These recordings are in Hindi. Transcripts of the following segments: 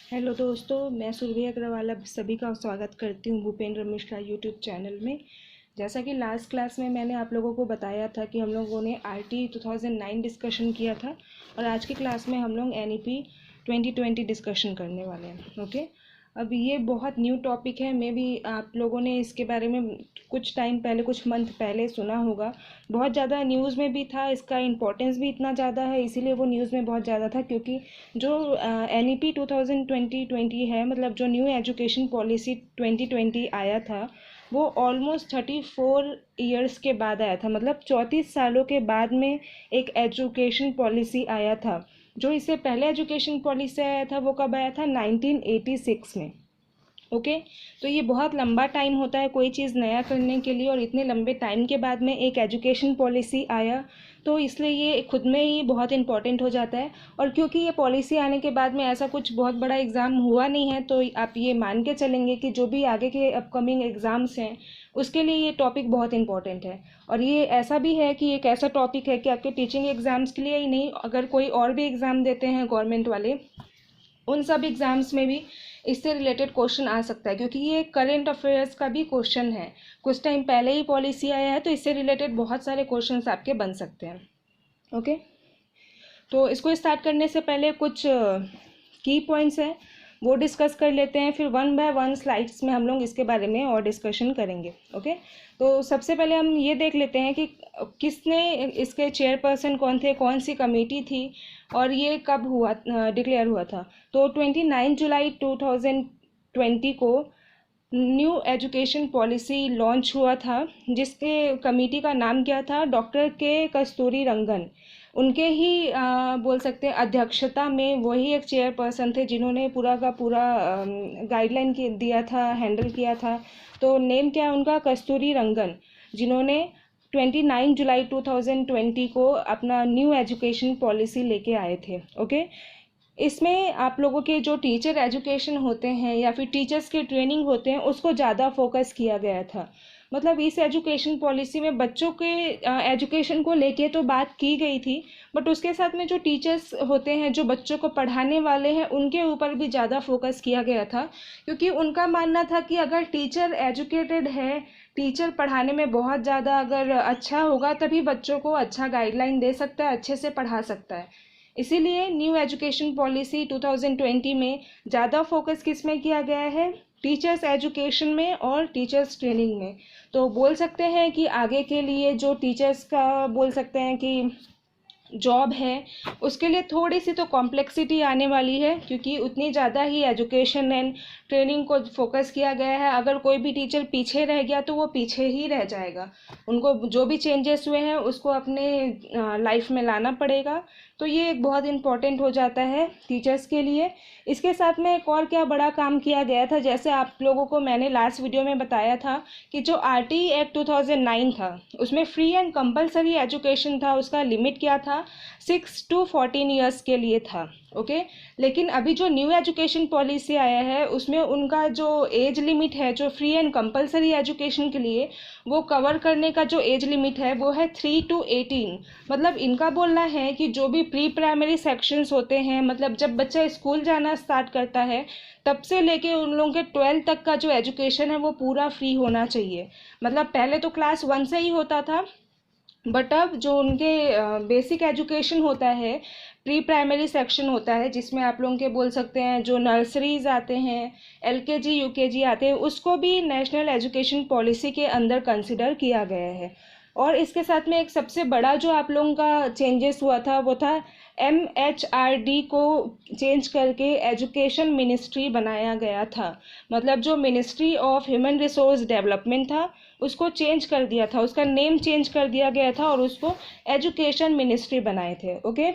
हेलो दोस्तों, मैं सुरभि अग्रवाल आप सभी का स्वागत करती हूँ भूपेंद्र मिश्रा यूट्यूब चैनल में। जैसा कि लास्ट क्लास में मैंने आप लोगों को बताया था कि हम लोगों ने आरटी 2009 डिस्कशन किया था और आज की क्लास में हम लोग एनईपी 2020 डिस्कशन करने वाले हैं। ओके, अब ये बहुत न्यू टॉपिक है। मे बी आप लोगों ने इसके बारे में कुछ टाइम पहले, कुछ मंथ पहले सुना होगा। बहुत ज़्यादा न्यूज़ में भी था, इसका इम्पोर्टेंस भी इतना ज़्यादा है, इसीलिए वो न्यूज़ में बहुत ज़्यादा था। क्योंकि जो एन ई पी 2020 है, मतलब जो न्यू एजुकेशन पॉलिसी 2020 आया था, वो ऑलमोस्ट 34 ईयर्स के बाद आया था। मतलब 34 सालों के बाद में एक एजुकेशन पॉलिसी आया था। जो इससे पहले एजुकेशन पॉलिसी आया था वो कब आया था? 1986 में। ओके, तो ये बहुत लंबा टाइम होता है कोई चीज़ नया करने के लिए, और इतने लंबे टाइम के बाद में एक एजुकेशन पॉलिसी आया, तो इसलिए ये खुद में ही बहुत इम्पॉर्टेंट हो जाता है। और क्योंकि ये पॉलिसी आने के बाद में ऐसा कुछ बहुत बड़ा एग्ज़ाम हुआ नहीं है, तो आप ये मान के चलेंगे कि जो भी आगे के अपकमिंग एग्ज़ाम्स हैं उसके लिए ये टॉपिक बहुत इंपॉर्टेंट है। और ये ऐसा भी है कि एक ऐसा टॉपिक है कि आपके टीचिंग एग्ज़ाम्स के लिए ही नहीं, अगर कोई और भी एग्ज़ाम देते हैं गवर्नमेंट वाले, उन सब एग्ज़ाम्स में भी इससे रिलेटेड क्वेश्चन आ सकता है। क्योंकि ये करंट अफेयर्स का भी क्वेश्चन है। कुछ टाइम पहले ही पॉलिसी आया है, तो इससे रिलेटेड बहुत सारे क्वेश्चंस आपके बन सकते हैं। ओके, तो इसको स्टार्ट करने से पहले कुछ की पॉइंट्स हैं, वो डिस्कस कर लेते हैं। फिर वन बाय वन स्लाइड्स में हम लोग इसके बारे में और डिस्कशन करेंगे। ओके, तो सबसे पहले हम ये देख लेते हैं कि किसने इसके चेयरपर्सन कौन थे, कौन सी कमेटी थी, और ये कब हुआ, डिक्लेयर हुआ था। तो 29 जुलाई 2020 को न्यू एजुकेशन पॉलिसी लॉन्च हुआ था, जिसके कमेटी का नाम क्या था? डॉक्टर के कस्तूरी रंगन। उनके ही बोल सकते हैं अध्यक्षता में, वही एक चेयरपर्सन थे जिन्होंने पूरा का पूरा गाइडलाइन दिया था, हैंडल किया था। तो नेम क्या है उनका? कस्तूरी रंगन, जिन्होंने 29 जुलाई 2020 को अपना न्यू एजुकेशन पॉलिसी लेके आए थे। ओके, इसमें आप लोगों के जो टीचर एजुकेशन होते हैं या फिर टीचर्स के ट्रेनिंग होते हैं, उसको ज़्यादा फोकस किया गया था। मतलब इस एजुकेशन पॉलिसी में बच्चों के एजुकेशन को लेके तो बात की गई थी, बट उसके साथ में जो टीचर्स होते हैं, जो बच्चों को पढ़ाने वाले हैं, उनके ऊपर भी ज़्यादा फोकस किया गया था। क्योंकि उनका मानना था कि अगर टीचर एजुकेटेड है, टीचर पढ़ाने में बहुत ज़्यादा अगर अच्छा होगा, तभी बच्चों को अच्छा गाइडलाइन दे सकता है, अच्छे से पढ़ा सकता है। इसीलिए न्यू एजुकेशन पॉलिसी 2020 में ज़्यादा फोकस किस में किया गया है? टीचर्स एजुकेशन में और टीचर्स ट्रेनिंग में। तो बोल सकते हैं कि आगे के लिए जो टीचर्स का बोल सकते हैं कि जॉब है, उसके लिए थोड़ी सी तो कॉम्प्लेक्सिटी आने वाली है, क्योंकि उतनी ज़्यादा ही एजुकेशन एंड ट्रेनिंग को फोकस किया गया है। अगर कोई भी टीचर पीछे रह गया तो वो पीछे ही रह जाएगा। उनको जो भी चेंजेस हुए हैं उसको अपने लाइफ में लाना पड़ेगा। तो ये एक बहुत इम्पॉर्टेंट हो जाता है टीचर्स के लिए। इसके साथ में एक और क्या बड़ा काम किया गया था, जैसे आप लोगों को मैंने लास्ट वीडियो में बताया था कि जो आरटी एक्ट 2009 था, उसमें फ्री एंड कंपलसरी एजुकेशन था, उसका लिमिट क्या था? 6 to 14 ईयर्स के लिए था। ओके, लेकिन अभी जो न्यू एजुकेशन पॉलिसी आया है, उसमें उनका जो एज लिमिट है, जो फ्री एंड कंपलसरी एजुकेशन के लिए वो कवर करने का जो एज लिमिट है, वो है 3 to 18। मतलब इनका बोलना है कि जो भी प्री प्राइमरी सेक्शंस होते हैं, मतलब जब बच्चा स्कूल जाना स्टार्ट करता है, तब से लेके उन लोगों के 12 तक का जो एजुकेशन है वो पूरा फ्री होना चाहिए। मतलब पहले तो क्लास 1 से ही होता था, बट अब जो उनके बेसिक एजुकेशन होता है, प्री प्राइमरी सेक्शन होता है, जिसमें आप लोगों के बोल सकते हैं जो नर्सरीज आते हैं, एलकेजी यूकेजी आते हैं, उसको भी नेशनल एजुकेशन पॉलिसी के अंदर कंसिडर किया गया है। और इसके साथ में एक सबसे बड़ा जो आप लोगों का चेंजेस हुआ था, वो था MHRD को चेंज करके एजुकेशन मिनिस्ट्री बनाया गया था। मतलब जो ministry of human resource development था, उसको चेंज कर दिया था, उसका नेम चेंज कर दिया गया था और उसको एजुकेशन मिनिस्ट्री बनाए थे। ओके,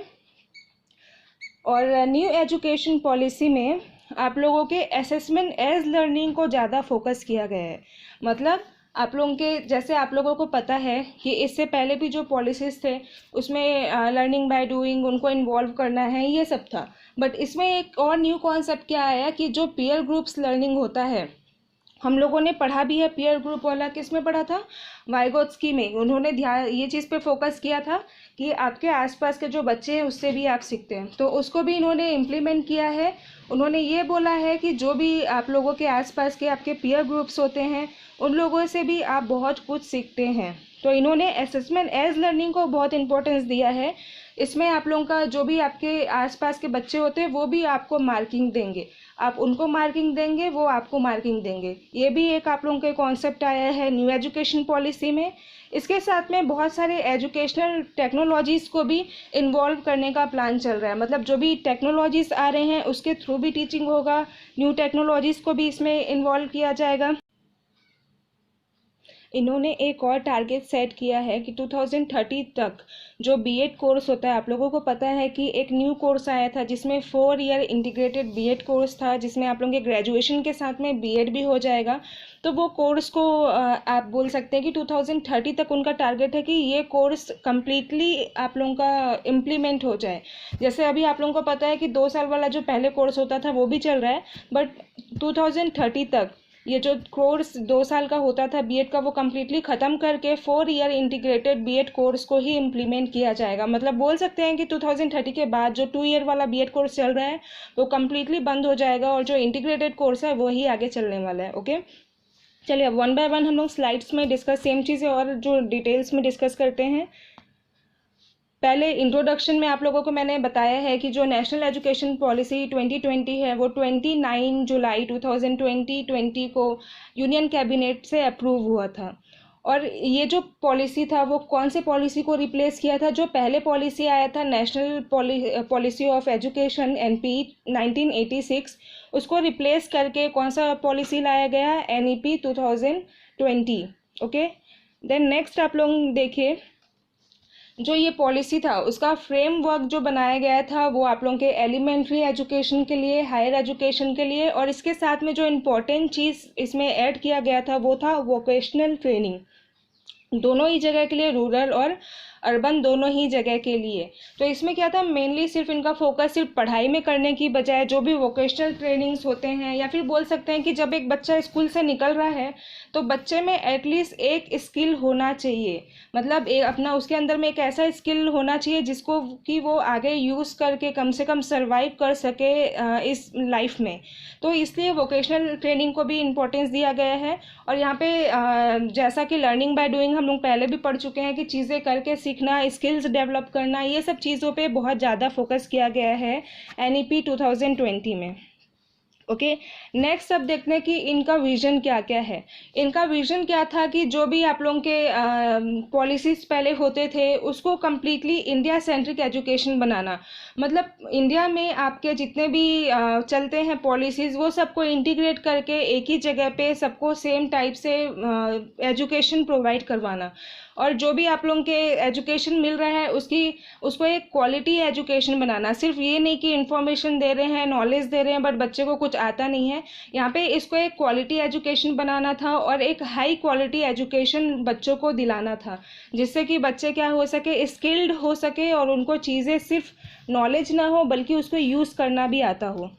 और न्यू एजुकेशन पॉलिसी में आप लोगों के असेसमेंट एज लर्निंग को ज़्यादा फोकस किया गया है। मतलब आप लोगों के, जैसे आप लोगों को पता है कि इससे पहले भी जो पॉलिसीज़ थे, उसमें लर्निंग बाय डूइंग, उनको इन्वॉल्व करना है, ये सब था। बट इसमें एक और न्यू कॉन्सेप्ट क्या आया कि जो पीयर ग्रुप्स लर्निंग होता है, हम लोगों ने पढ़ा भी है पीयर ग्रुप वाला। किस में पढ़ा था? वाइगोत्स्की में। उन्होंने ध्यान ये चीज़ पे फोकस किया था कि आपके आसपास के जो बच्चे हैं उससे भी आप सीखते हैं, तो उसको भी इन्होंने इम्प्लीमेंट किया है। उन्होंने ये बोला है कि जो भी आप लोगों के आसपास के आपके पीयर ग्रुप्स होते हैं उन लोगों से भी आप बहुत कुछ सीखते हैं। तो इन्होंने असेसमेंट एज लर्निंग को बहुत इंपॉर्टेंस दिया है। इसमें आप लोगों का जो भी आपके आसपास के बच्चे होते हैं वो भी आपको मार्किंग देंगे, आप उनको मार्किंग देंगे, वो आपको मार्किंग देंगे। ये भी एक आप लोगों के कॉन्सेप्ट आया है न्यू एजुकेशन पॉलिसी में। इसके साथ में बहुत सारे एजुकेशनल टेक्नोलॉजीज़ को भी इन्वॉल्व करने का प्लान चल रहा है। मतलब जो भी टेक्नोलॉजीज़ आ रहे हैं उसके थ्रू भी टीचिंग होगा, न्यू टेक्नोलॉजीज़ को भी इसमें इन्वॉल्व किया जाएगा। इन्होंने एक और टारगेट सेट किया है कि 2030 तक जो बीएड कोर्स होता है, आप लोगों को पता है कि एक न्यू कोर्स आया था जिसमें 4 ईयर इंटीग्रेटेड बीएड कोर्स था, जिसमें आप लोगों के ग्रेजुएशन के साथ में बीएड भी हो जाएगा। तो वो कोर्स को आप बोल सकते हैं कि 2030 तक उनका टारगेट है कि ये कोर्स कम्प्लीटली आप लोगों का इम्प्लीमेंट हो जाए। जैसे अभी आप लोगों को पता है कि 2 साल वाला जो पहले कोर्स होता था वो भी चल रहा है, बट 2030 तक ये जो कोर्स 2 साल का होता था बीएड का वो कम्प्लीटली ख़त्म करके 4 ईयर इंटीग्रेटेड बीएड कोर्स को ही इम्प्लीमेंट किया जाएगा। मतलब बोल सकते हैं कि 2030 के बाद जो 2 ईयर वाला बीएड कोर्स चल रहा है वो कम्प्लीटली बंद हो जाएगा और जो इंटीग्रेटेड कोर्स है वो ही आगे चलने वाला है। ओके, चलिए अब 1 बाय 1 हम लोग स्लाइड्स में डिस्कस सेम चीज़ें और जो डिटेल्स में डिस्कस करते हैं। पहले इंट्रोडक्शन में आप लोगों को मैंने बताया है कि जो नेशनल एजुकेशन पॉलिसी 2020 है वो 29 जुलाई 2020 को यूनियन कैबिनेट से अप्रूव हुआ था। और ये जो पॉलिसी था वो कौन से पॉलिसी को रिप्लेस किया था? जो पहले पॉलिसी आया था national policy of education NP 1986, उसको रिप्लेस करके कौन सा पॉलिसी लाया गया? एनईपी 2020। ओके, देन नेक्स्ट आप लोग देखिए, जो ये पॉलिसी था उसका फ्रेमवर्क जो बनाया गया था वो आप लोगों के एलिमेंट्री एजुकेशन के लिए, हायर एजुकेशन के लिए, और इसके साथ में जो इम्पोर्टेंट चीज़ इसमें ऐड किया गया था वो था वोकेशनल ट्रेनिंग, दोनों ही जगह के लिए, रूरल और अर्बन दोनों ही जगह के लिए। तो इसमें क्या था, मेनली सिर्फ इनका फोकस सिर्फ पढ़ाई में करने की बजाय जो भी वोकेशनल ट्रेनिंग्स होते हैं, या फिर बोल सकते हैं कि जब एक बच्चा स्कूल से निकल रहा है तो बच्चे में एटलीस्ट एक स्किल होना चाहिए। मतलब एक अपना उसके अंदर में एक ऐसा स्किल होना चाहिए जिसको कि वो आगे यूज़ करके कम से कम सर्वाइव कर सके इस लाइफ में। तो इसलिए वोकेशनल ट्रेनिंग को भी इम्पोर्टेंस दिया गया है। और यहाँ पे जैसा कि लर्निंग बाय डूइंग हम लोग पहले भी पढ़ चुके हैं कि चीज़ें करके सीखना, स्किल्स डेवलप करना, ये सब चीज़ों पे बहुत ज़्यादा फोकस किया गया है एनईपी 2020 में। ओके, नेक्स्ट अब देखते हैं कि इनका विजन क्या क्या है। इनका विजन क्या था कि जो भी आप लोगों के पॉलिसीज़ पहले होते थे उसको कम्प्लीटली इंडिया सेंट्रिक एजुकेशन बनाना। मतलब इंडिया में आपके जितने भी चलते हैं पॉलिसीज़ वो सबको इंटीग्रेट करके एक ही जगह पे सबको सेम टाइप से एजुकेशन प्रोवाइड करवाना। और जो भी आप लोगों के एजुकेशन मिल रहा है उसको एक क्वालिटी एजुकेशन बनाना। सिर्फ ये नहीं कि इन्फॉर्मेशन दे रहे हैं, नॉलेज दे रहे हैं, बट बच्चे को कुछ आता नहीं है। यहाँ पे इसको एक क्वालिटी एजुकेशन बनाना था और एक हाई क्वालिटी एजुकेशन बच्चों को दिलाना था, जिससे कि बच्चे क्या हो सके, स्किल्ड हो सके और उनको चीज़ें सिर्फ नॉलेज ना हो बल्कि उसको यूज़ करना भी आता हो।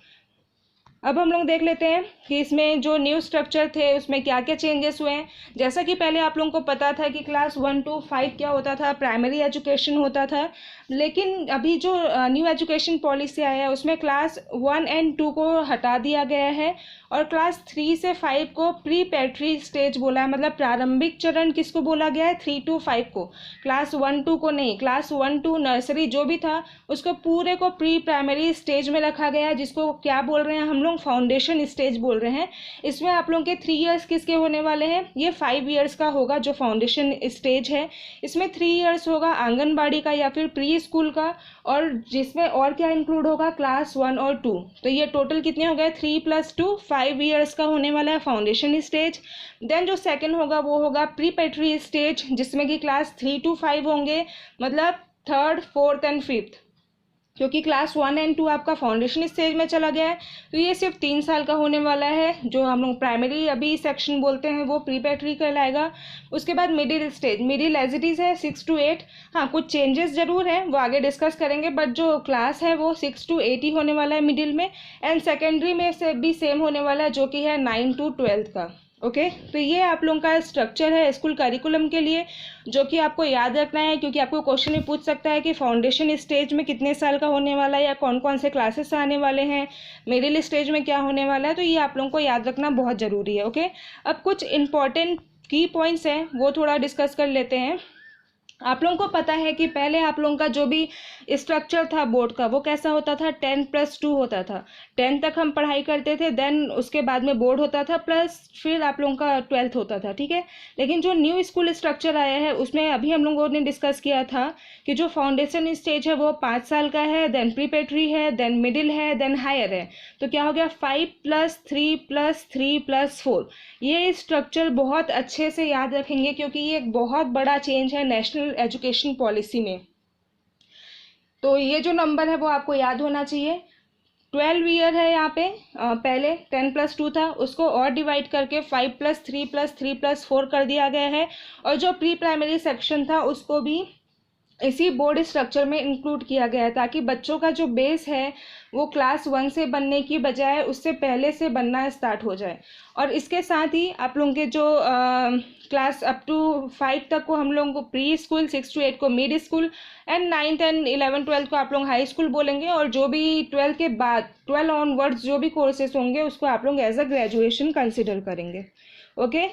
अब हम लोग देख लेते हैं कि इसमें जो न्यू स्ट्रक्चर थे उसमें क्या क्या चेंजेस हुए हैं। जैसा कि पहले आप लोगों को पता था कि क्लास 1 to 5 क्या होता था, प्राइमरी एजुकेशन होता था। लेकिन अभी जो न्यू एजुकेशन पॉलिसी आया है उसमें क्लास 1 and 2 को हटा दिया गया है और क्लास 3 से 5 को प्री पैट्री स्टेज बोला है। मतलब प्रारंभिक चरण किसको बोला गया है? 3 to 5 को, क्लास 1-2 को नहीं। क्लास 1-2 नर्सरी जो भी था उसको पूरे को प्री प्राइमरी स्टेज में रखा गया है, जिसको क्या बोल रहे हैं हम लोग? फाउंडेशन स्टेज बोल रहे हैं। इसमें आप लोगों के 3 इयर्स किसके होने वाले हैं? ये 5 इयर्स का होगा जो फाउंडेशन स्टेज है। इसमें 3 इयर्स होगा आंगनबाड़ी का या फिर प्री स्कूल का, और जिसमें और क्या इंक्लूड होगा? क्लास 1 और 2। तो ये टोटल कितने हो गए? 3 + 2 5 इयर्स का होने वाला है फाउंडेशन स्टेज। देन जो सेकंड होगा वो होगा प्री पैट्री स्टेज, जिसमें कि क्लास 3 to 5 होंगे, मतलब 3rd, 4th and 5th। क्योंकि क्लास 1 and 2 आपका फाउंडेशन स्टेज में चला गया है तो ये सिर्फ 3 साल का होने वाला है। जो हम लोग प्राइमरी अभी सेक्शन बोलते हैं वो प्री पैट्री कहलाएगा। उसके बाद middle stage, middle age it is है 6 to 8। हाँ, कुछ चेंजेस ज़रूर हैं वो आगे डिस्कस करेंगे, बट जो क्लास है वो 6 to 8 ही होने वाला है मिडिल में। एंड सेकेंडरी में से भी सेम होने वाला है जो कि है 9 to 12 का। ओके तो ये आप लोगों का स्ट्रक्चर है स्कूल करिकुलम के लिए, जो कि आपको याद रखना है, क्योंकि आपको क्वेश्चन में पूछ सकता है कि फाउंडेशन स्टेज में कितने साल का होने वाला है या कौन कौन से क्लासेस आने वाले हैं, मिडिल स्टेज में क्या होने वाला है, तो ये आप लोगों को याद रखना बहुत ज़रूरी है। ओके, अब कुछ इंपॉर्टेंट की पॉइंट्स हैं वो थोड़ा डिस्कस कर लेते हैं। आप लोगों को पता है कि पहले आप लोगों का जो भी स्ट्रक्चर था बोर्ड का वो कैसा होता था, 10+2 होता था। 10 तक हम पढ़ाई करते थे, देन उसके बाद में बोर्ड होता था, प्लस फिर आप लोगों का 12th होता था, ठीक है। लेकिन जो न्यू स्कूल स्ट्रक्चर आया है उसमें अभी हम लोगों ने डिस्कस किया था कि जो फाउंडेशन स्टेज है वो 5 साल का है, देन प्रीपेटरी है, देन मिडिल है, देन हायर है। तो क्या हो गया, 5+3+3+4। ये स्ट्रक्चर बहुत अच्छे से याद रखेंगे क्योंकि ये एक बहुत बड़ा चेंज है नेशनल एजुकेशन पॉलिसी में। तो ये जो नंबर है वो आपको याद होना चाहिए। 12 ईयर है यहाँ पे, पहले 10+2 था, उसको और डिवाइड करके 5+3+3+4 कर दिया गया है। और जो प्री प्राइमरी सेक्शन था उसको भी इसी बोर्ड स्ट्रक्चर में इंक्लूड किया गया है, ताकि बच्चों का जो बेस है वो क्लास 1 से बनने की बजाय उससे पहले से बनना स्टार्ट हो जाए। और इसके साथ ही आप लोगों के जो क्लास अप टू 5 तक को हम लोगों को प्री स्कूल, 6 to 8 को mid school, and 9th and 11th 12th को आप लोग हाई स्कूल बोलेंगे। और जो भी 12th के बाद 12 ऑनवर्ड्स जो भी कोर्सेज होंगे उसको आप लोग एज अ ग्रेजुएशन कंसिडर करेंगे। ओके,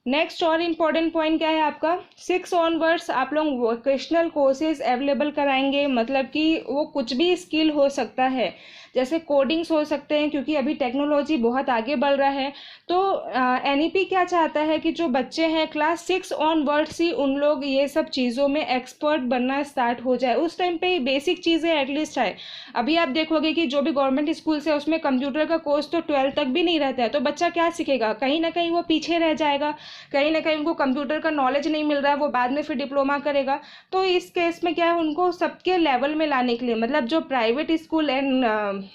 नेक्स्ट और इम्पॉर्टेंट पॉइंट क्या है आपका, 6 ऑनवर्ड्स आप लोग वोकेशनल कोर्सेज अवेलेबल कराएंगे। मतलब कि वो कुछ भी स्किल हो सकता है, जैसे कोडिंग्स हो सकते हैं, क्योंकि अभी टेक्नोलॉजी बहुत आगे बढ़ रहा है। तो एनईपी क्या चाहता है कि जो बच्चे हैं क्लास 6 ऑनवर्ड्स ही उन लोग ये सब चीज़ों में एक्सपर्ट बनना स्टार्ट हो जाए। उस टाइम पे बेसिक चीज़ें एटलीस्ट है। अभी आप देखोगे कि जो भी गवर्नमेंट स्कूल से उसमें कंप्यूटर का कोर्स तो 12th तक भी नहीं रहता है, तो बच्चा क्या सीखेगा, कहीं ना कहीं वो पीछे रह जाएगा, कहीं ना कहीं उनको कंप्यूटर का नॉलेज नहीं मिल रहा है, वो बाद में फिर डिप्लोमा करेगा। तो इस केस में क्या है, उनको सबके लेवल में लाने के लिए, मतलब जो private school and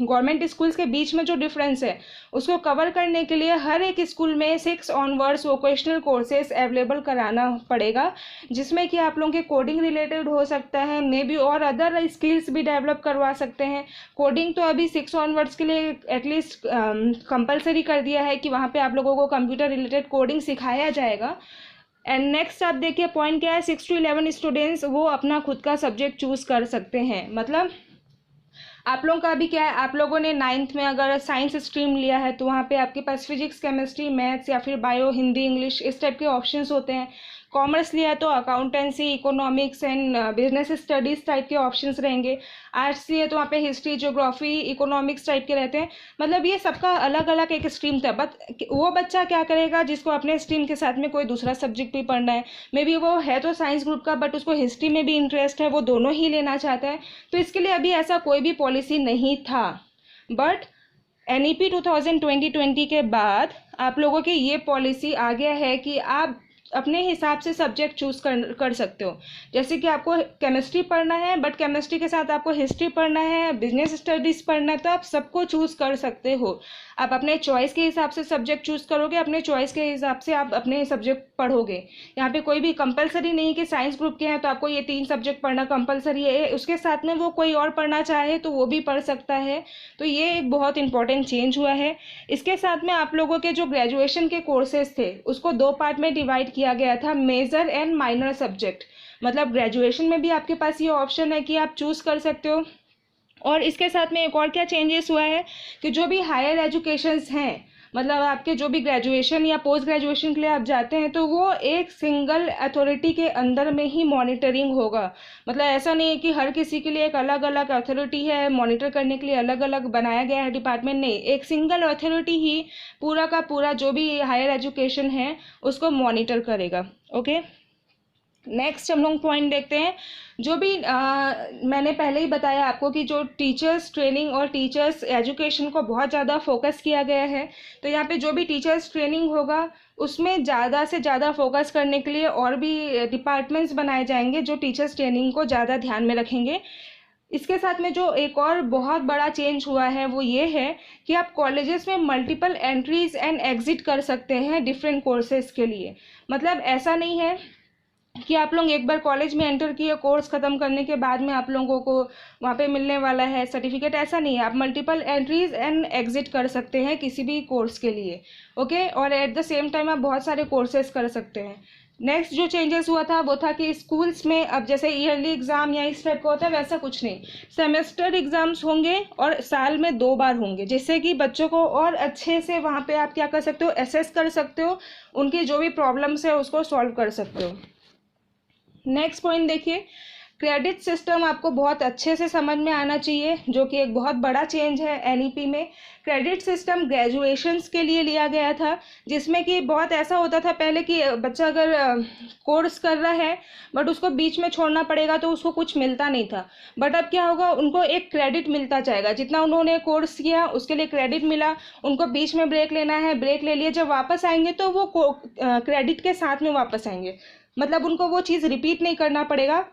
government schools के बीच में जो डिफरेंस है उसको कवर करने के लिए हर एक स्कूल में 6 ऑनवर्ड्स वोकेशनल कोर्सेज अवेलेबल कराना पड़ेगा, जिसमें कि आप लोगों के कोडिंग रिलेटेड हो सकता है, मे बी और अदर स्किल्स भी डेवलप करवा सकते हैं। कोडिंग तो अभी 6 ऑनवर्ड्स के लिए एटलीस्ट कंपलसरी कर दिया है कि वहाँ पे आप लोगों को कंप्यूटर रिलेटेड कोडिंग सिखाया जाएगा। एंड नेक्स्ट आप देखिए पॉइंट क्या है, 6 to 11 स्टूडेंट्स वो अपना खुद का सब्जेक्ट चूज़ कर सकते हैं। मतलब आप लोगों का अभी क्या है, आप लोगों ने 9th में अगर साइंस स्ट्रीम लिया है तो वहाँ पे आपके पास फिजिक्स, केमिस्ट्री, मैथ्स या फिर बायो, हिंदी, इंग्लिश इस टाइप के ऑप्शंस होते हैं। कॉमर्स लिया है तो accountancy, economics and business studies type के ऑप्शंस रहेंगे। आर्ट्स लिए तो वहाँ पे हिस्ट्री, ज्योग्राफी, इकोनॉमिक्स टाइप के रहते हैं। मतलब ये सबका अलग अलग एक स्ट्रीम था, बट वो बच्चा क्या करेगा जिसको अपने स्ट्रीम के साथ में कोई दूसरा सब्जेक्ट भी पढ़ना है, मे बी वो है तो साइंस ग्रुप का बट उसको हिस्ट्री में भी इंटरेस्ट है, वो दोनों ही लेना चाहता है, तो इसके लिए अभी ऐसा कोई भी पॉलिसी नहीं था। बट एनईपी 2020 के बाद आप लोगों की ये पॉलिसी आ गया है कि आप अपने हिसाब से सब्जेक्ट चूज़ कर सकते हो। जैसे कि आपको केमिस्ट्री पढ़ना है बट केमिस्ट्री के साथ आपको हिस्ट्री पढ़ना है, बिजनेस स्टडीज़ पढ़ना है, तो आप सबको चूज़ कर सकते हो। आप अपने चॉइस के हिसाब से सब्जेक्ट चूज़ करोगे, अपने चॉइस के हिसाब से आप अपने सब्जेक्ट पढ़ोगे। यहाँ पे कोई भी कंपलसरी नहीं कि साइंस ग्रुप के हैं तो आपको ये 3 सब्जेक्ट पढ़ना कंपलसरी है, उसके साथ में वो कोई और पढ़ना चाहे तो वो भी पढ़ सकता है। तो ये एक बहुत इंपॉर्टेंट चेंज हुआ है। इसके साथ में आप लोगों के जो ग्रेजुएशन के कोर्सेज थे उसको 2 पार्ट में डिवाइड किया गया था, मेजर एंड माइनर सब्जेक्ट। मतलब ग्रेजुएशन में भी आपके पास ये ऑप्शन है कि आप चूज़ कर सकते हो। और इसके साथ में एक और क्या चेंजेस हुआ है कि जो भी हायर एजुकेशंस हैं, मतलब आपके जो भी ग्रेजुएशन या पोस्ट ग्रेजुएशन के लिए आप जाते हैं, तो वो एक सिंगल अथॉरिटी के अंदर में ही मॉनिटरिंग होगा। मतलब ऐसा नहीं है कि हर किसी के लिए एक अलग अलग अथॉरिटी है, मॉनिटर करने के लिए अलग अलग बनाया गया है डिपार्टमेंट, नहीं, एक सिंगल अथॉरिटी ही पूरा का पूरा जो भी हायर एजुकेशन है उसको मॉनिटर करेगा। ओके, नेक्स्ट हम लोग पॉइंट देखते हैं। जो भी मैंने पहले ही बताया आपको कि जो टीचर्स ट्रेनिंग और टीचर्स एजुकेशन को बहुत ज़्यादा फोकस किया गया है, तो यहाँ पे जो भी टीचर्स ट्रेनिंग होगा उसमें ज़्यादा से ज़्यादा फोकस करने के लिए और भी डिपार्टमेंट्स बनाए जाएंगे जो टीचर्स ट्रेनिंग को ज़्यादा ध्यान में रखेंगे। इसके साथ में जो एक और बहुत बड़ा चेंज हुआ है वो ये है कि आप कॉलेजेस में मल्टीपल एंट्रीज एंड एग्जिट कर सकते हैं डिफरेंट कोर्सेज के लिए। मतलब ऐसा नहीं है कि आप लोग एक बार कॉलेज में एंटर किए, कोर्स ख़त्म करने के बाद में आप लोगों को वहाँ पे मिलने वाला है सर्टिफिकेट, ऐसा नहीं है। आप मल्टीपल एंट्रीज एंड एग्जिट कर सकते हैं किसी भी कोर्स के लिए, ओके। और एट द सेम टाइम आप बहुत सारे कोर्सेज कर सकते हैं। नेक्स्ट जो चेंजेस हुआ था वो था कि स्कूल्स में अब जैसे ईयरली एग्ज़ाम या इस टाइप का होता है, वैसा कुछ नहीं, सेमेस्टर एग्ज़ाम्स होंगे और साल में 2 बार होंगे, जिससे कि बच्चों को और अच्छे से वहाँ पे आप क्या कर सकते हो, एसेस कर सकते हो, उनकी जो भी प्रॉब्लम्स है उसको सॉल्व कर सकते हो। नेक्स्ट पॉइंट देखिए, क्रेडिट सिस्टम आपको बहुत अच्छे से समझ में आना चाहिए, जो कि एक बहुत बड़ा चेंज है एनईपी में। क्रेडिट सिस्टम ग्रेजुएशंस के लिए लिया गया था, जिसमें कि बहुत ऐसा होता था पहले कि बच्चा अगर कोर्स कर रहा है बट उसको बीच में छोड़ना पड़ेगा तो उसको कुछ मिलता नहीं था। बट अब क्या होगा, उनको एक क्रेडिट मिलता जाएगा, जितना उन्होंने कोर्स किया उसके लिए क्रेडिट मिला। उनको बीच में ब्रेक लेना है, ब्रेक ले लिए, जब वापस आएंगे तो वो क्रेडिट के साथ में वापस आएंगे, मतलब उनको वो चीज़ रिपीट नहीं करना पड़ेगा,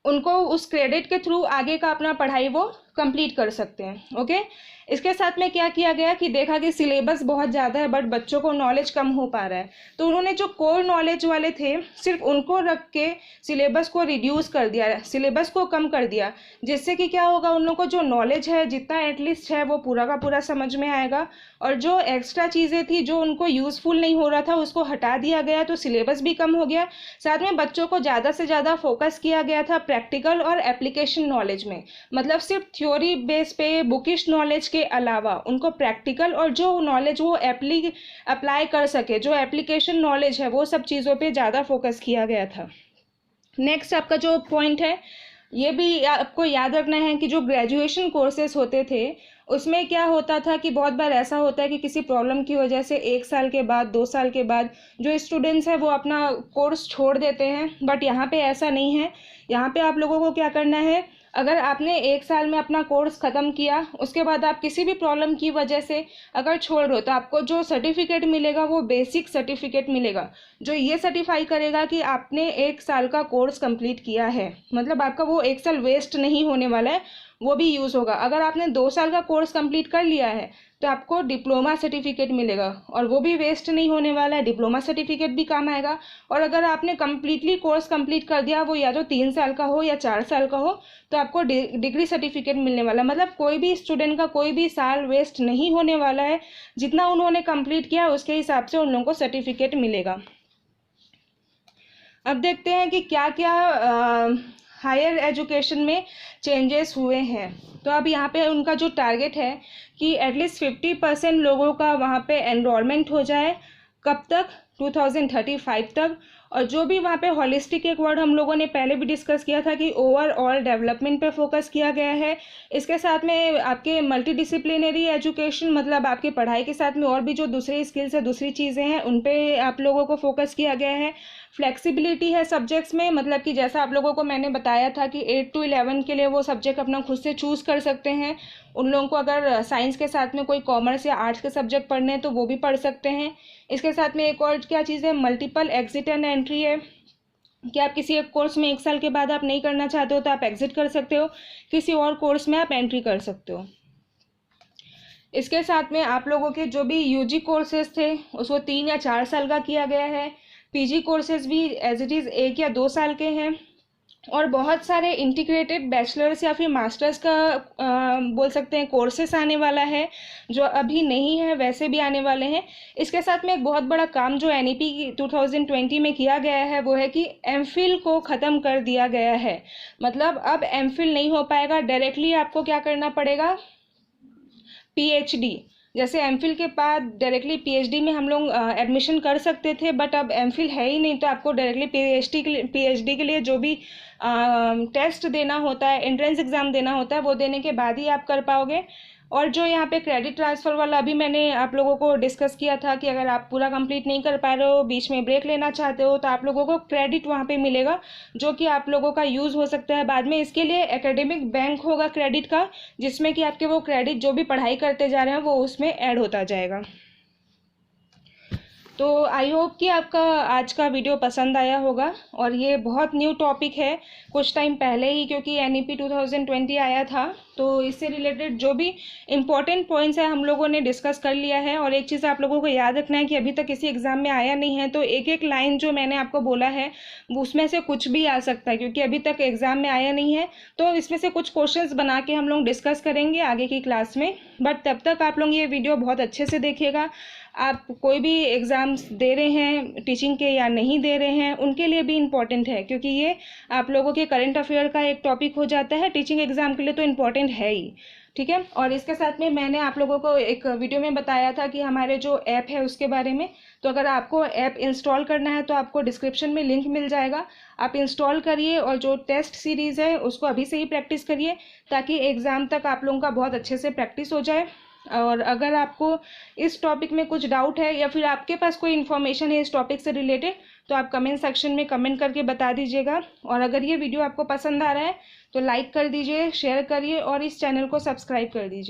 उनको उस क्रेडिट के थ्रू आगे का अपना पढ़ाई वो कंप्लीट कर सकते हैं, ओके। इसके साथ में क्या किया गया कि देखा कि सिलेबस बहुत ज़्यादा है बट बच्चों को नॉलेज कम हो पा रहा है, तो उन्होंने जो कोर नॉलेज वाले थे सिर्फ उनको रख के सिलेबस को रिड्यूस कर दिया, सिलेबस को कम कर दिया, जिससे कि क्या होगा, उन लोगों को जो नॉलेज है जितना एटलीस्ट है वो पूरा का पूरा समझ में आएगा, और जो एक्स्ट्रा चीज़ें थी जो उनको यूज़फुल नहीं हो रहा था उसको हटा दिया गया, तो सिलेबस भी कम हो गया। साथ में बच्चों को ज़्यादा से ज़्यादा फोकस किया गया था प्रैक्टिकल और एप्लीकेशन नॉलेज में, मतलब सिर्फ थ्योरी बेस पे बुकिश नॉलेज के अलावा उनको प्रैक्टिकल और जो नॉलेज वो अप्लाई कर सके, जो एप्लीकेशन नॉलेज है, वो सब चीज़ों पे ज़्यादा फोकस किया गया था। नेक्स्ट आपका जो पॉइंट है, ये भी आपको याद रखना है कि जो ग्रेजुएशन कोर्सेज होते थे उसमें क्या होता था कि बहुत बार ऐसा होता है कि किसी प्रॉब्लम की वजह से 1 साल के बाद 2 साल के बाद जो स्टूडेंट्स हैं वो अपना कोर्स छोड़ देते हैं, बट यहाँ पे ऐसा नहीं है। यहाँ पे आप लोगों को क्या करना है, अगर आपने 1 साल में अपना कोर्स ख़त्म किया, उसके बाद आप किसी भी प्रॉब्लम की वजह से अगर छोड़ रहे हो तो आपको जो सर्टिफिकेट मिलेगा वो बेसिक सर्टिफिकेट मिलेगा, जो ये सर्टिफाई करेगा कि आपने 1 साल का कोर्स कंप्लीट किया है, मतलब आपका वो 1 साल वेस्ट नहीं होने वाला है, वो भी यूज़ होगा। अगर आपने 2 साल का कोर्स कंप्लीट कर लिया है तो आपको डिप्लोमा सर्टिफिकेट मिलेगा, और वो भी वेस्ट नहीं होने वाला है, डिप्लोमा सर्टिफिकेट भी काम आएगा। और अगर आपने कम्प्लीटली कोर्स कंप्लीट कर दिया, वो या तो 3 साल का हो या 4 साल का हो, तो आपको डिग्री सर्टिफिकेट मिलने वाला है। मतलब कोई भी स्टूडेंट का कोई भी साल वेस्ट नहीं होने वाला है, जितना उन्होंने कंप्लीट किया उसके हिसाब से उन लोगों को सर्टिफिकेट मिलेगा। अब देखते हैं कि क्या क्या हायर एजुकेशन में चेंजेस हुए हैं। तो अब यहाँ पे उनका जो टारगेट है कि एटलीस्ट 50% लोगों का वहाँ पे एनरोलमेंट हो जाए, कब तक, 2035 तक। और जो भी वहाँ पे हॉलिस्टिक, एक वर्ड हम लोगों ने पहले भी डिस्कस किया था कि ओवरऑल डेवलपमेंट पे फोकस किया गया है। इसके साथ में आपके मल्टीडिसिप्लिनरी एजुकेशन, मतलब आपकी पढ़ाई के साथ में और भी जो दूसरी स्किल्स है, दूसरी चीज़ें हैं, उन पे आप लोगों को फोकस किया गया है। फ्लेक्सिबिलिटी है सब्जेक्ट्स में, मतलब कि जैसा आप लोगों को मैंने बताया था कि 8 to 11 के लिए वो सब्जेक्ट अपना खुद से चूज़ कर सकते हैं। उन लोगों को अगर साइंस के साथ में कोई कॉमर्स या आर्ट्स के सब्जेक्ट पढ़ने हैं तो वो भी पढ़ सकते हैं। इसके साथ में एक और क्या चीज़ है, मल्टीपल एग्जिट एंड एंट्री है, कि आप किसी एक कोर्स में 1 साल के बाद आप नहीं करना चाहते हो तो आप एग्जिट कर सकते हो, किसी और कोर्स में आप एंट्री कर सकते हो। इसके साथ में आप लोगों के जो भी यूजी कोर्सेज थे उसको 3 या 4 साल का किया गया है। पीजी कोर्सेज भी एज इट इज़ 1 या 2 साल के हैं। और बहुत सारे इंटीग्रेटेड बैचलर्स या फिर मास्टर्स का बोल सकते हैं कोर्सेस आने वाला है, जो अभी नहीं है वैसे भी आने वाले हैं। इसके साथ में एक बहुत बड़ा काम जो एनईपी 2020 में किया गया है वो है कि एमफिल को ख़त्म कर दिया गया है। मतलब अब एमफिल नहीं हो पाएगा, डायरेक्टली आपको क्या करना पड़ेगा, पीएचडी। जैसे एमफिल के बाद डायरेक्टली पीएचडी में हम लोग एडमिशन कर सकते थे, बट अब एमफिल है ही नहीं, तो आपको डायरेक्टली पीएचडी के लिए जो भी टेस्ट देना होता है, एंट्रेंस एग्ज़ाम देना होता है, वो देने के बाद ही आप कर पाओगे। और जो यहाँ पे क्रेडिट ट्रांसफ़र वाला अभी मैंने आप लोगों को डिस्कस किया था कि अगर आप पूरा कंप्लीट नहीं कर पा रहे हो, बीच में ब्रेक लेना चाहते हो, तो आप लोगों को क्रेडिट वहाँ पे मिलेगा, जो कि आप लोगों का यूज़ हो सकता है बाद में। इसके लिए एकेडमिक बैंक होगा क्रेडिट का, जिसमें कि आपके वो क्रेडिट जो भी पढ़ाई करते जा रहे हैं वो उसमें ऐड होता जाएगा। तो आई होप कि आपका आज का वीडियो पसंद आया होगा। और ये बहुत न्यू टॉपिक है, कुछ टाइम पहले ही, क्योंकि एनईपी 2020 आया था, तो इससे रिलेटेड जो भी इम्पोर्टेंट पॉइंट्स है हम लोगों ने डिस्कस कर लिया है। और एक चीज़ आप लोगों को याद रखना है कि अभी तक किसी एग्ज़ाम में आया नहीं है, तो एक एक लाइन जो मैंने आपको बोला है उसमें से कुछ भी आ सकता है, क्योंकि अभी तक एग्ज़ाम में आया नहीं है। तो इसमें से कुछ क्वेश्चंस बना के हम लोग डिस्कस करेंगे आगे की क्लास में। बट तब तक आप लोग ये वीडियो बहुत अच्छे से देखिएगा। आप कोई भी एग्ज़ाम्स दे रहे हैं टीचिंग के या नहीं दे रहे हैं, उनके लिए भी इम्पॉर्टेंट है, क्योंकि ये आप लोगों के करंट अफेयर का एक टॉपिक हो जाता है। टीचिंग एग्ज़ाम के लिए तो इम्पॉर्टेंट है ही, ठीक है। और इसके साथ में मैंने आप लोगों को एक वीडियो में बताया था कि हमारे जो ऐप है उसके बारे में। तो अगर आपको ऐप इंस्टॉल करना है तो आपको डिस्क्रिप्शन में लिंक मिल जाएगा, आप इंस्टॉल करिए और जो टेस्ट सीरीज़ है उसको अभी से ही प्रैक्टिस करिए, ताकि एग्ज़ाम तक आप लोगों का बहुत अच्छे से प्रैक्टिस हो जाए। और अगर आपको इस टॉपिक में कुछ डाउट है या फिर आपके पास कोई इन्फॉर्मेशन है इस टॉपिक से रिलेटेड, तो आप कमेंट सेक्शन में कमेंट करके बता दीजिएगा। और अगर ये वीडियो आपको पसंद आ रहा है तो लाइक कर दीजिए, शेयर करिए और इस चैनल को सब्सक्राइब कर दीजिए।